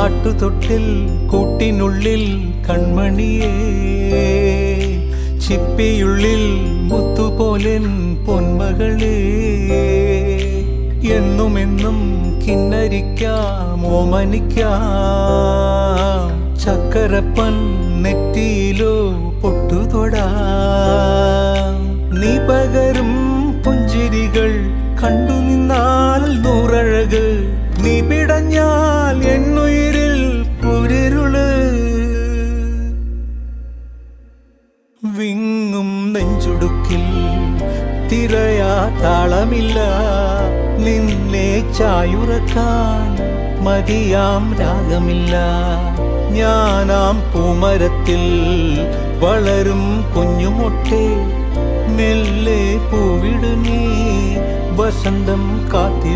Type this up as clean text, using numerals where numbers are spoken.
ആട്ടുതൊട്ടിൽ കൂട്ടിനുള്ളിൽ കൺമണിയേ, ചിപ്പിയുള്ളിൽ മുത്തുപോലെൻ പൊന്മകളേ, എന്നുമെന്നും കിന്നരിക്കാം ഓമനിക്കാം, ചക്കരപ്പൻ നെറ്റിയിലോ പൊട്ടുതൊടാം. നീ പകരും പുഞ്ചിരികൾ കണ്ടു നിന്നാൽ നൂറഴക്, നീ പിടഞ്ഞാൽ എന്നുയിരിൽ കുരിരുള്. വിങ്ങും നെഞ്ചുടുക്കിൽ തിരയാ താളമില്ല, നിന്നെ ചായുറക്കാൻ മതിയാം രാഗമില്ല. ഞാനാം പൂമരത്തിൽ വളരും കുഞ്ഞുമൊട്ടേ, മെല്ലെ പൂവിടു നീ വസന്തം കാത്തി